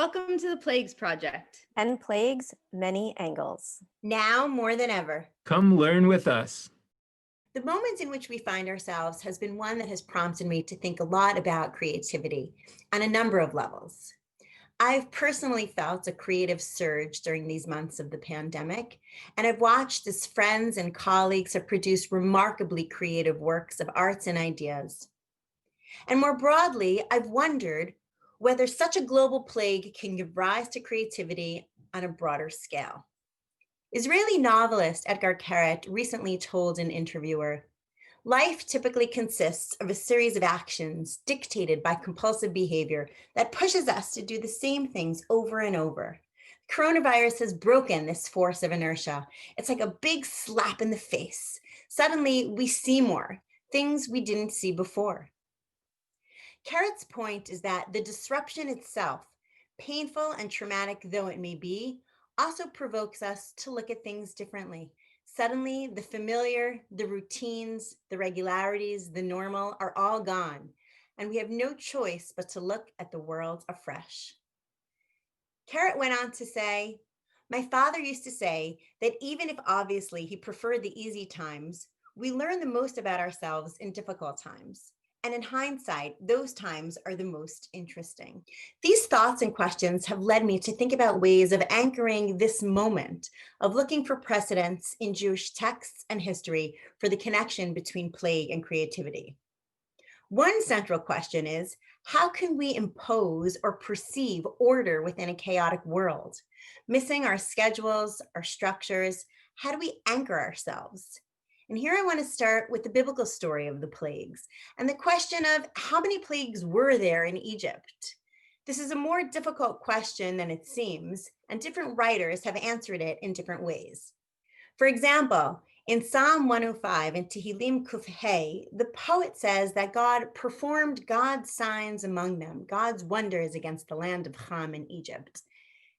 Welcome to the Plagues Project. And plagues many angles. Now more than ever. Come learn with us. The moment in which we find ourselves has been one that has prompted me to think a lot about creativity on a number of levels. I've personally felt a creative surge during these months of the pandemic, and I've watched as friends and colleagues have produced remarkably creative works of arts and ideas. And more broadly, I've wondered whether such a global plague can give rise to creativity on a broader scale. Israeli novelist Etgar Keret recently told an interviewer, "Life typically consists of a series of actions dictated by compulsive behavior that pushes us to do the same things over and over. Coronavirus has broken this force of inertia. It's like a big slap in the face. Suddenly we see more, things we didn't see before." Keret's point is that the disruption itself, painful and traumatic though it may be, also provokes us to look at things differently. Suddenly, the familiar, the routines, the regularities, the normal are all gone, and we have no choice but to look at the world afresh. Keret went on to say, "My father used to say that even if obviously he preferred the easy times, we learn the most about ourselves in difficult times. And in hindsight, those times are the most interesting." These thoughts and questions have led me to think about ways of anchoring this moment, of looking for precedents in Jewish texts and history for the connection between plague and creativity. One central question is, how can we impose or perceive order within a chaotic world? Missing our schedules, our structures, how do we anchor ourselves? And here I want to start with the biblical story of the plagues and the question of how many plagues were there in Egypt? This is a more difficult question than it seems, and different writers have answered it in different ways. For example, in Psalm 105 and Tehillim Kuf Hey, the poet says that God performed God's signs among them, God's wonders against the land of Ham in Egypt.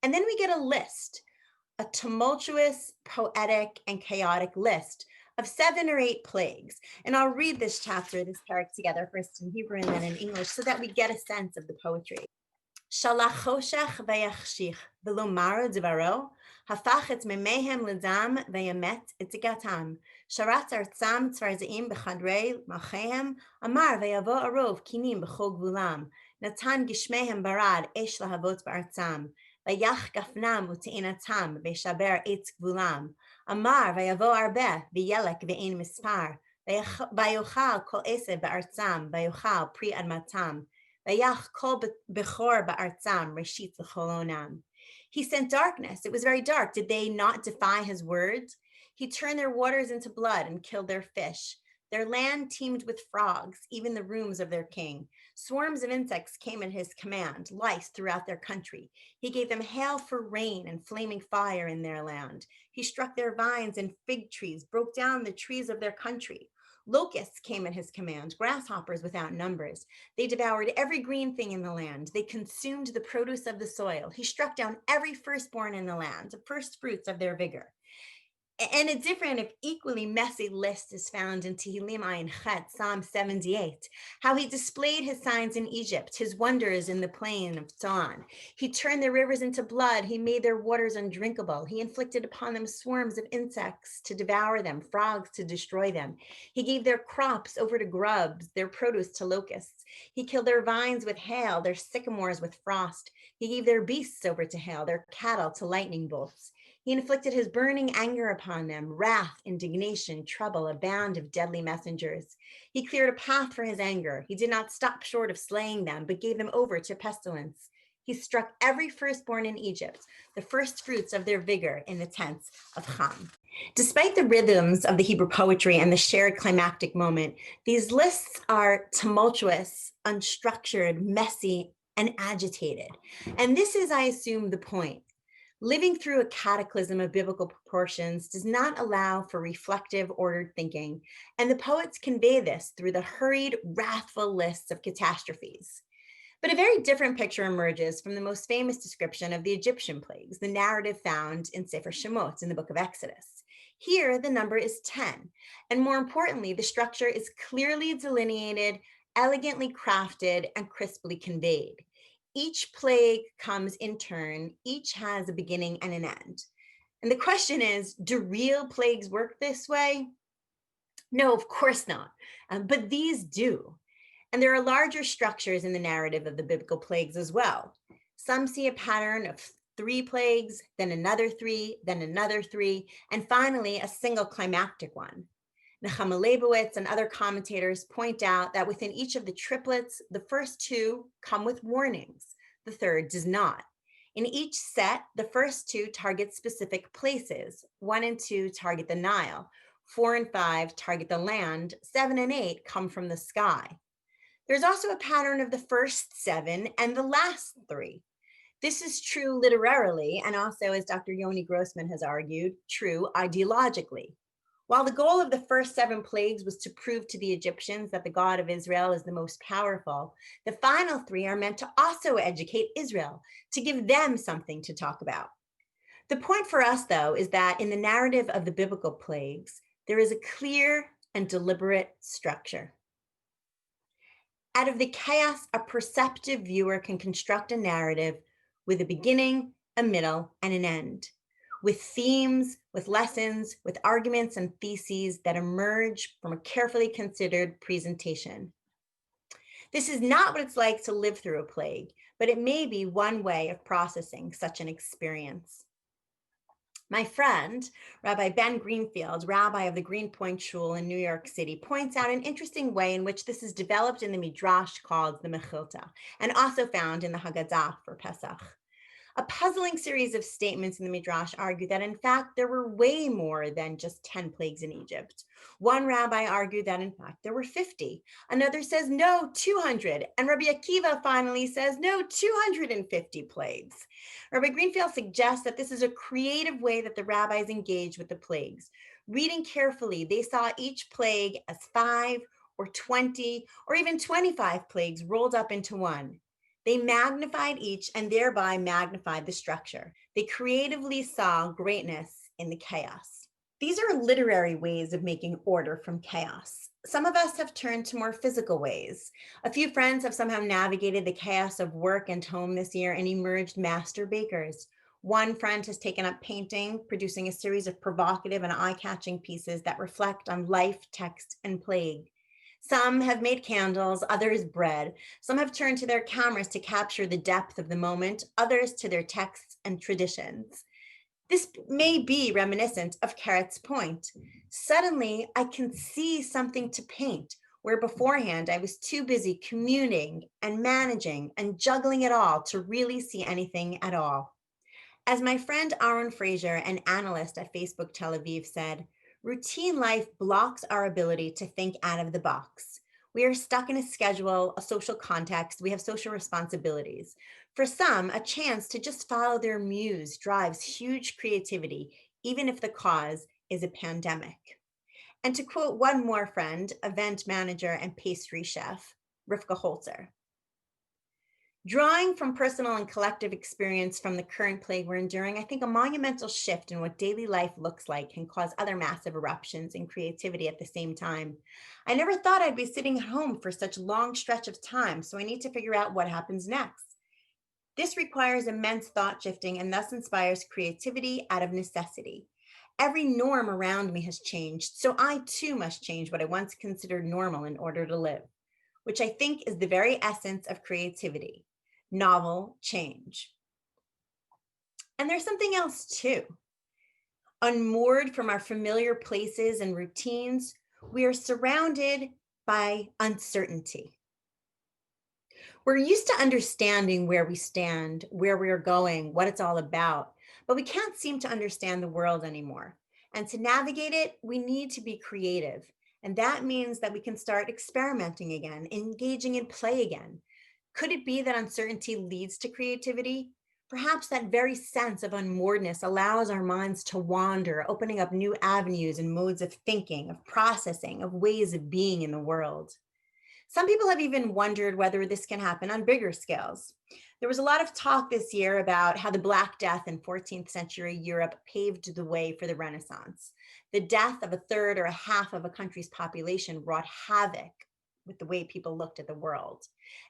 And then we get a list, a tumultuous, poetic, and chaotic list of 7 or 8 plagues. And I'll read this chapter, this parak together, first in Hebrew and then in English, so that we get a sense of the poetry. Shalach choshech vayachshich v'lo maro dvaro, hafach et memehem l'dam vayamet et zigatam, sharatz artzam tzvarzeim b'chadrei malchehem, amar vayavo arov kinim b'chol gvulam, natan gishmehem barad esh lahavot b'artzam, vayach gafnam u'te'inatam v'shaber etz gvulam, Amar vayavo arbe v'yelek ve'ein mispar, vayochal kol esev ba'artzam, vayochal pri admatam, vayach kol bechor ba'artzam, reshit l'cholonam. He sent darkness. It was very dark. Did they not defy his words? He turned their waters into blood and killed their fish. Their land teemed with frogs, even the rooms of their king. Swarms of insects came at his command, lice throughout their country. He gave them hail for rain and flaming fire in their land. He struck their vines and fig trees, broke down the trees of their country. Locusts came at his command, grasshoppers without numbers. They devoured every green thing in the land. They consumed the produce of the soil. He struck down every firstborn in the land, the first fruits of their vigor. And a different, if equally messy list is found in Tehillim Ayin Chet, Psalm 78, how he displayed his signs in Egypt, his wonders in the plain of Tzon. He turned their rivers into blood. He made their waters undrinkable. He inflicted upon them swarms of insects to devour them, frogs to destroy them. He gave their crops over to grubs, their produce to locusts. He killed their vines with hail, their sycamores with frost. He gave their beasts over to hail, their cattle to lightning bolts. He inflicted his burning anger upon them, wrath, indignation, trouble, a band of deadly messengers. He cleared a path for his anger. He did not stop short of slaying them, but gave them over to pestilence. He struck every firstborn in Egypt, the first fruits of their vigor in the tents of Ham. Despite the rhythms of the Hebrew poetry and the shared climactic moment, these lists are tumultuous, unstructured, messy, and agitated. And this is, I assume, the point. Living through a cataclysm of biblical proportions does not allow for reflective, ordered thinking, and the poets convey this through the hurried, wrathful lists of catastrophes. But a very different picture emerges from the most famous description of the Egyptian plagues, the narrative found in Sefer Shemot in the book of Exodus. Here, the number is 10, and more importantly, the structure is clearly delineated, elegantly crafted, and crisply conveyed. Each plague comes in turn. Each has a beginning and an end. And the question is, do real plagues work this way? No, of course not. But these do. And there are larger structures in the narrative of the biblical plagues as well. Some see a pattern of 3 plagues, then another 3, then another 3, and finally a single climactic one. Nechama Leibowitz and other commentators point out that within each of the triplets, the first 2 come with warnings. The third does not. In each set, the first 2 target specific places. 1 and 2 target the Nile. 4 and 5 target the land. 7 and 8 come from the sky. There's also a pattern of the first 7 and the last 3. This is true literarily, and also, as Dr. Yoni Grossman has argued, true ideologically. While the goal of the first 7 plagues was to prove to the Egyptians that the God of Israel is the most powerful, the final 3 are meant to also educate Israel, to give them something to talk about. The point for us, though, is that in the narrative of the biblical plagues, there is a clear and deliberate structure. Out of the chaos, a perceptive viewer can construct a narrative with a beginning, a middle, and an end, with themes, with lessons, with arguments and theses that emerge from a carefully considered presentation. This is not what it's like to live through a plague, but it may be one way of processing such an experience. My friend, Rabbi Ben Greenfield, rabbi of the Greenpoint Shul in New York City, points out an interesting way in which this is developed in the Midrash called the Mechilta, and also found in the Haggadah for Pesach. A puzzling series of statements in the Midrash argue that, in fact, there were way more than just 10 plagues in Egypt. One rabbi argued that, in fact, there were 50. Another says, no, 200. And Rabbi Akiva finally says, no, 250 plagues. Rabbi Greenfield suggests that this is a creative way that the rabbis engage with the plagues. Reading carefully, they saw each plague as 5 or 20 or even 25 plagues rolled up into one. They magnified each and thereby magnified the structure. They creatively saw greatness in the chaos. These are literary ways of making order from chaos. Some of us have turned to more physical ways. A few friends have somehow navigated the chaos of work and home this year and emerged master bakers. One friend has taken up painting, producing a series of provocative and eye-catching pieces that reflect on life, text, and plague. Some have made candles, others bread. Some have turned to their cameras to capture the depth of the moment, others to their texts and traditions. This may be reminiscent of Carrot's point. Suddenly, I can see something to paint, where beforehand I was too busy communing and managing and juggling it all to really see anything at all. As my friend Aaron Fraser, an analyst at Facebook Tel Aviv, said, routine life blocks our ability to think out of the box. We are stuck in a schedule, a social context. We have social responsibilities. For some, a chance to just follow their muse drives huge creativity, even if the cause is a pandemic. And to quote one more friend, event manager and pastry chef, Rivka Holzer, drawing from personal and collective experience from the current plague we're enduring, I think a monumental shift in what daily life looks like can cause other massive eruptions in creativity at the same time. I never thought I'd be sitting at home for such a long stretch of time, so I need to figure out what happens next. This requires immense thought shifting and thus inspires creativity out of necessity. Every norm around me has changed, so I too must change what I once considered normal in order to live, which I think is the very essence of creativity. Novel change. And there's something else too. Unmoored from our familiar places and routines, we are surrounded by uncertainty. We're used to understanding where we stand, where we are going, what it's all about, but we can't seem to understand the world anymore. And to navigate it, we need to be creative. And that means that we can start experimenting again, engaging in play again. Could it be that uncertainty leads to creativity? Perhaps that very sense of unmooredness allows our minds to wander, opening up new avenues and modes of thinking, of processing, of ways of being in the world. Some people have even wondered whether this can happen on bigger scales. There was a lot of talk this year about how the Black Death in 14th century Europe paved the way for the Renaissance. The death of a third or a half of a country's population wrought havoc with the way people looked at the world.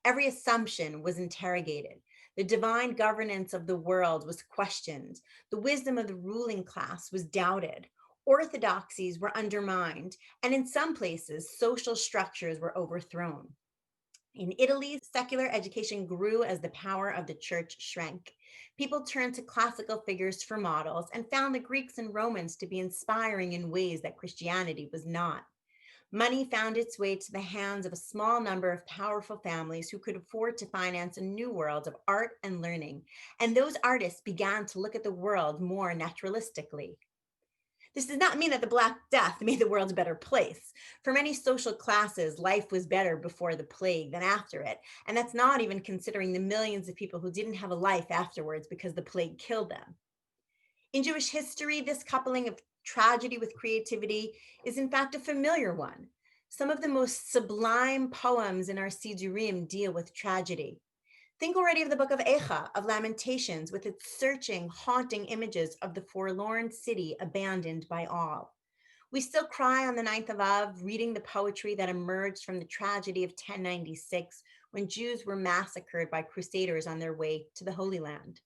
Every assumption was interrogated. The divine governance of the world was questioned. The wisdom of the ruling class was doubted. Orthodoxies were undermined, and in some places, social structures were overthrown. In Italy, secular education grew as the power of the church shrank. People turned to classical figures for models and found the Greeks and Romans to be inspiring in ways that Christianity was not. Money found its way to the hands of a small number of powerful families who could afford to finance a new world of art and learning, and those artists began to look at the world more naturalistically. This does not mean that the Black Death made the world a better place. For many social classes, life was better before the plague than after it, and that's not even considering the millions of people who didn't have a life afterwards because the plague killed them. In Jewish history, this coupling of tragedy with creativity is in fact a familiar one. Some of the most sublime poems in our Sidurim deal with tragedy. Think already of the book of Echa, of Lamentations, with its searching, haunting images of the forlorn city abandoned by all. We still cry on the 9th of Av, reading the poetry that emerged from the tragedy of 1096, when Jews were massacred by crusaders on their way to the Holy Land.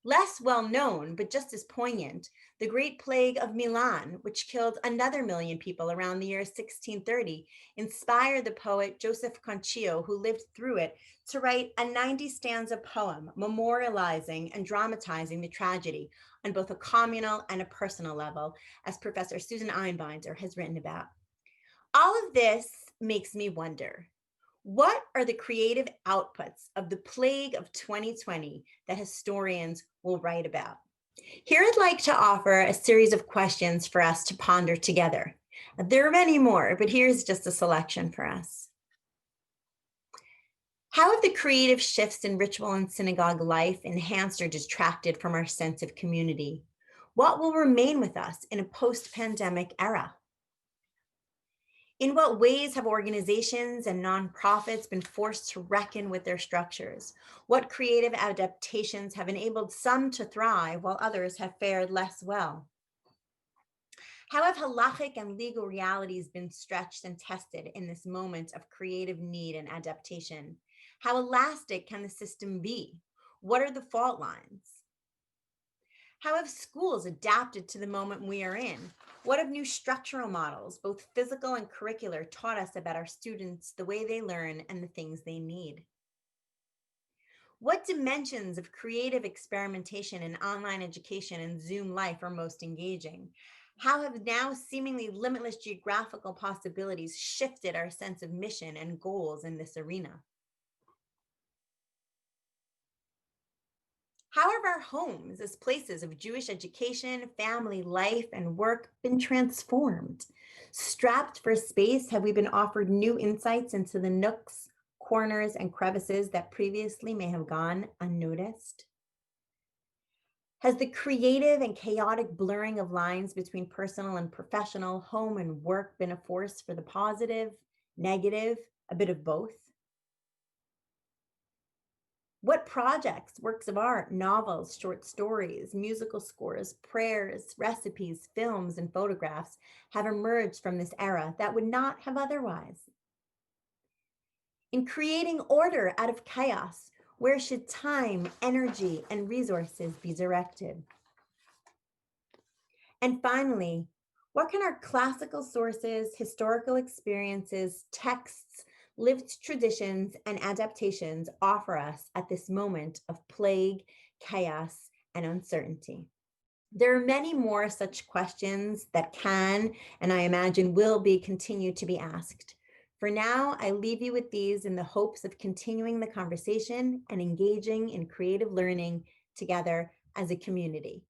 Less well known, but just as poignant, the Great Plague of Milan, which killed another million people around the year 1630, inspired the poet Joseph Conchio, who lived through it, to write a 90-stanza poem memorializing and dramatizing the tragedy on both a communal and a personal level, as Professor Susan Einbinder has written about. All of this makes me wonder, what are the creative outputs of the plague of 2020 that historians will write about? Here I'd like to offer a series of questions for us to ponder together. There are many more, but here's just a selection for us. How have the creative shifts in ritual and synagogue life enhanced or detracted from our sense of community? What will remain with us in a post-pandemic era? In what ways have organizations and nonprofits been forced to reckon with their structures? What creative adaptations have enabled some to thrive while others have fared less well? How have halachic and legal realities been stretched and tested in this moment of creative need and adaptation? How elastic can the system be? What are the fault lines? How have schools adapted to the moment we are in? What have new structural models, both physical and curricular, taught us about our students, the way they learn, and the things they need? What dimensions of creative experimentation in online education and Zoom life are most engaging? How have now seemingly limitless geographical possibilities shifted our sense of mission and goals in this arena? How have our homes as places of Jewish education, family life, and work been transformed? Strapped for space, have we been offered new insights into the nooks, corners, and crevices that previously may have gone unnoticed? Has the creative and chaotic blurring of lines between personal and professional, home and work been a force for the positive, negative, a bit of both? What projects, works of art, novels, short stories, musical scores, prayers, recipes, films, and photographs have emerged from this era that would not have otherwise? In creating order out of chaos, where should time, energy, and resources be directed? And finally, what can our classical sources, historical experiences, texts, lived traditions, and adaptations offer us at this moment of plague, chaos, and uncertainty? There are many more such questions that can, and I imagine will be, continued to be asked. For now, I leave you with these in the hopes of continuing the conversation and engaging in creative learning together as a community.